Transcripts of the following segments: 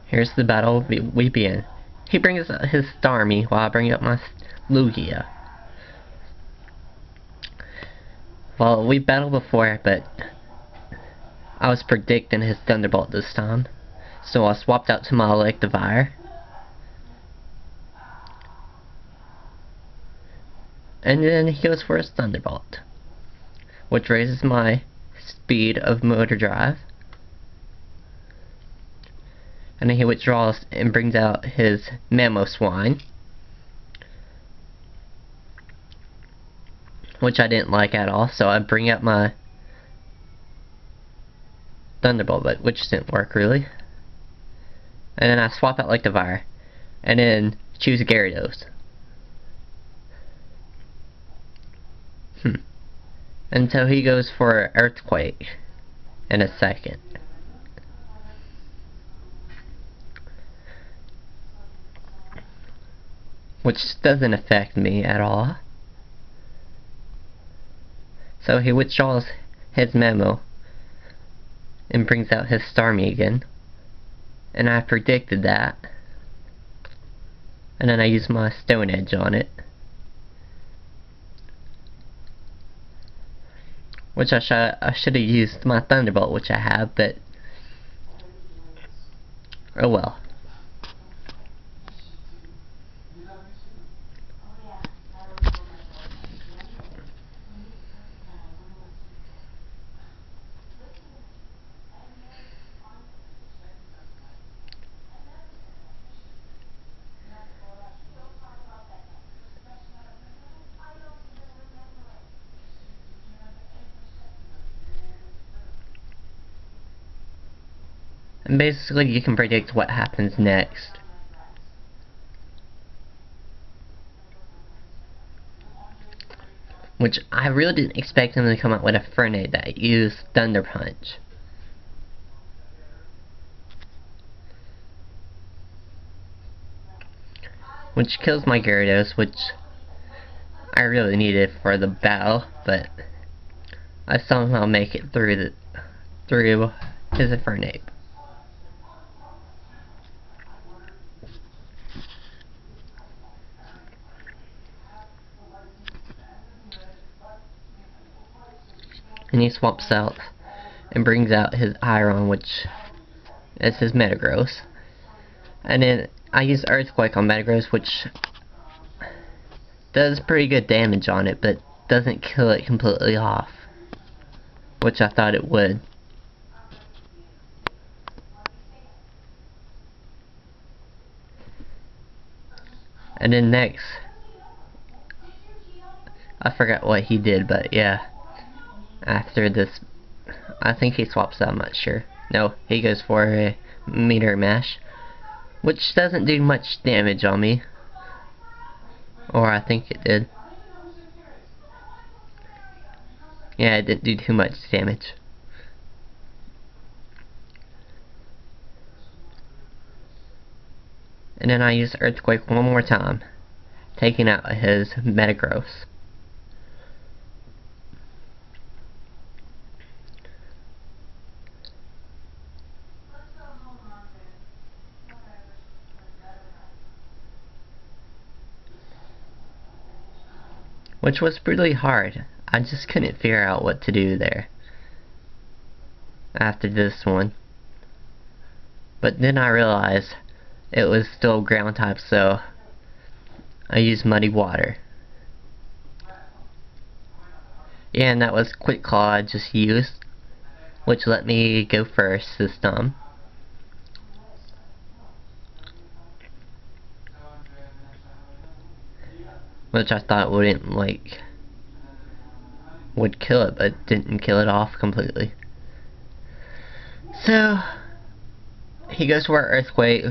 Here's the battle we begin. He brings his Starmie while I bring up my Lugia. Well, we battled before, but I was predicting his Thunderbolt this time. So I swapped out to my Electivire. And then he goes for his Thunderbolt, which raises my speed of motor drive. And then he withdraws and brings out his Mamoswine, which I didn't like at all, so I bring out my Thunderbolt, but which didn't work really. And then I swap out Electivire, and then choose Gyarados. And so he goes for Earthquake in a second. Which doesn't affect me at all. So he withdraws his Memo and brings out his Starmie again. And I predicted that. And then I use my Stone Edge on it. Which I should have used my Thunderbolt, which I have, but oh well. And basically you can predict what happens next. Which I really didn't expect him to come out with a Fernet that used Thunder Punch. Which kills my Gyarados, which I really needed for the battle, but I somehow make it through his Fernet. And he swaps out and brings out his Iron, which is his Metagross. And then I use Earthquake on Metagross, which does pretty good damage on it, but doesn't kill it completely off, which I thought it would. And then next, I forgot what he did, but yeah, after this, I think he swaps out, I'm not sure. No, he goes for a Meteor Mash, which doesn't do much damage on me. Or I think it did. Yeah, it didn't do too much damage. And then I use Earthquake one more time, taking out his Metagross. Which was really hard. I just couldn't figure out what to do there after this one. But then I realized it was still ground type, so I used Muddy Water. Yeah, and that was Quick Claw I just used, which let me go first this time. Which I thought would kill it, but didn't kill it off completely. So he goes for Earthquake,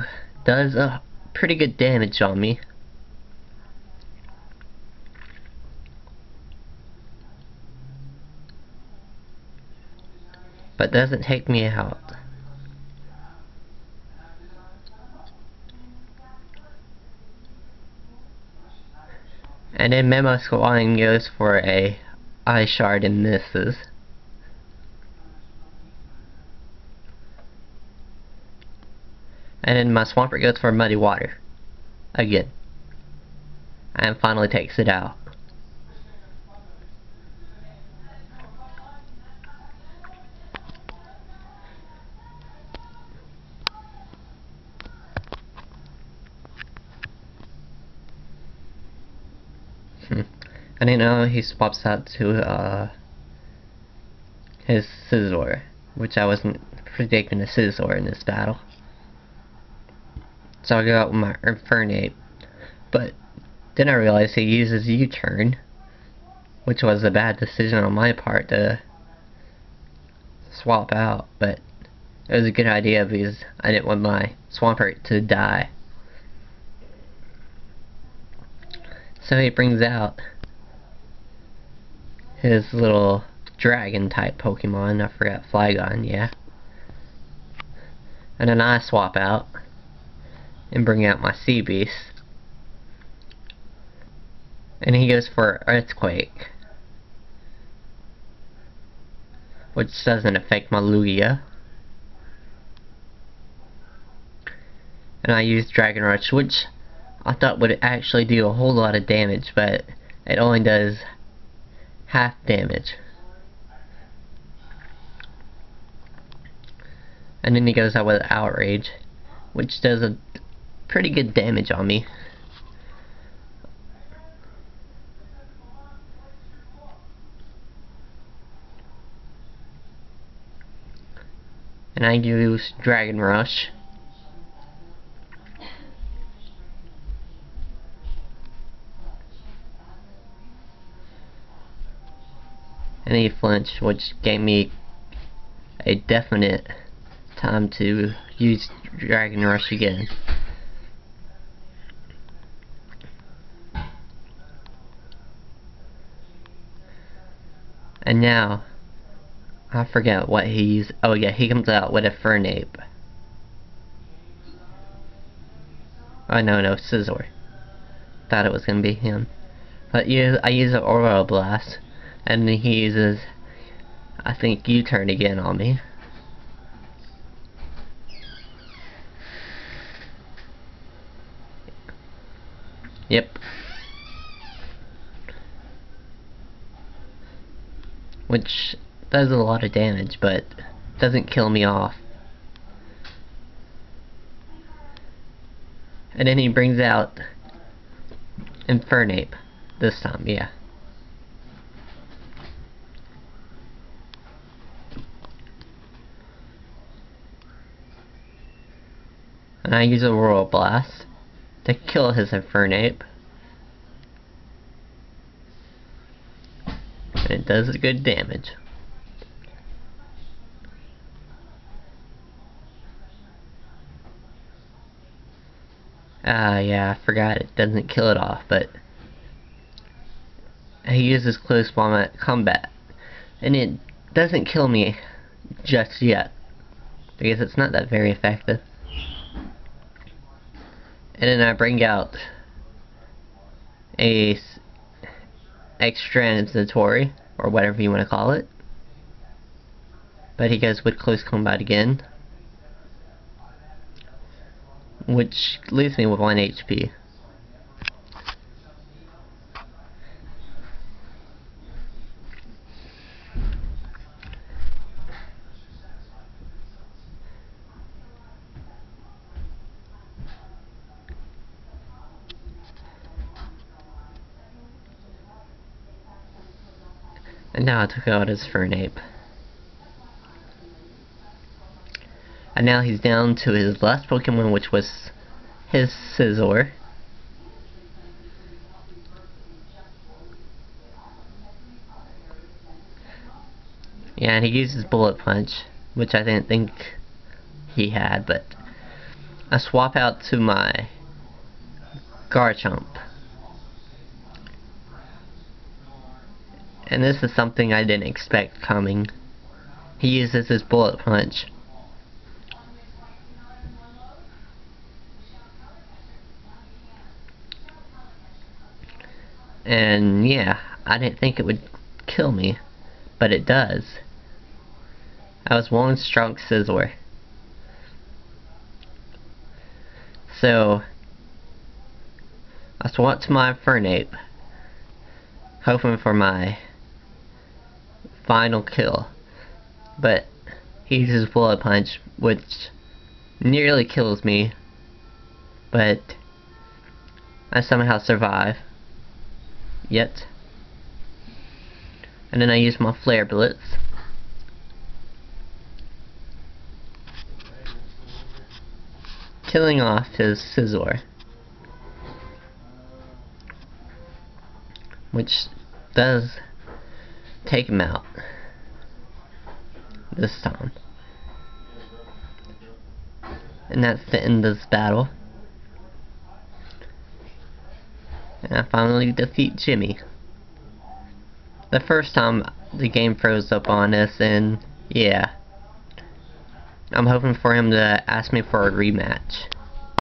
does a pretty good damage on me. But doesn't take me out. And then Mamoswine goes for a Ice Shard and misses. And then my Swampert goes for Muddy Water. Again. And finally takes it out. I didn't know he swaps out to his Scizor, which I wasn't predicting a Scizor in this battle. So I go out with my Infernape, but then I realized he uses U-turn, which was a bad decision on my part to swap out, but it was a good idea because I didn't want my Swampert to die. So he brings out his little dragon type Pokemon. I forgot Flygon, yeah. And then I swap out and bring out my Sea Beast. And he goes for Earthquake, which doesn't affect my Lugia. And I use Dragon Rush, which I thought would actually do a whole lot of damage, but it only does half damage. And then he goes out with Outrage, which does a pretty good damage on me. And I use Dragon Rush. And he flinched, which gave me a definite time to use Dragon Rush again. And now, I forget what he used. Oh yeah, he comes out with a Fernape. Oh no, Scizor. Thought it was gonna be him. But yeah, I use an Aurora Blast, and then he uses, I think, U-turn again on me. Yep. Which does a lot of damage, but doesn't kill me off. And then he brings out Infernape this time, yeah. And I use a Royal Blast to kill his Infernape. And it does a good damage. Yeah, I forgot it doesn't kill it off, but he uses Close Combat, and it doesn't kill me just yet, because it's not that very effective. And then I bring out a Extransitory, or whatever you want to call it, but he goes with Close Combat again, which leaves me with 1 HP. And now I took out his Fernape. And now he's down to his last Pokemon, which was his Scizor. Yeah, and he uses Bullet Punch, which I didn't think he had, but I swap out to my Garchomp. And this is something I didn't expect coming. He uses his Bullet Punch. And yeah, I didn't think it would kill me, but it does. I was one strong Scizor. So I swapped to my Fernape, hoping for my final kill, but he uses Bullet Punch, which nearly kills me, but I somehow survive. Yet. And then I use my Flare Blitz. Killing off his Scizor, which does take him out this time. And that's the end of this battle. And I finally defeat Jimmy. The first time the game froze up on us, and yeah. I'm hoping for him to ask me for a rematch.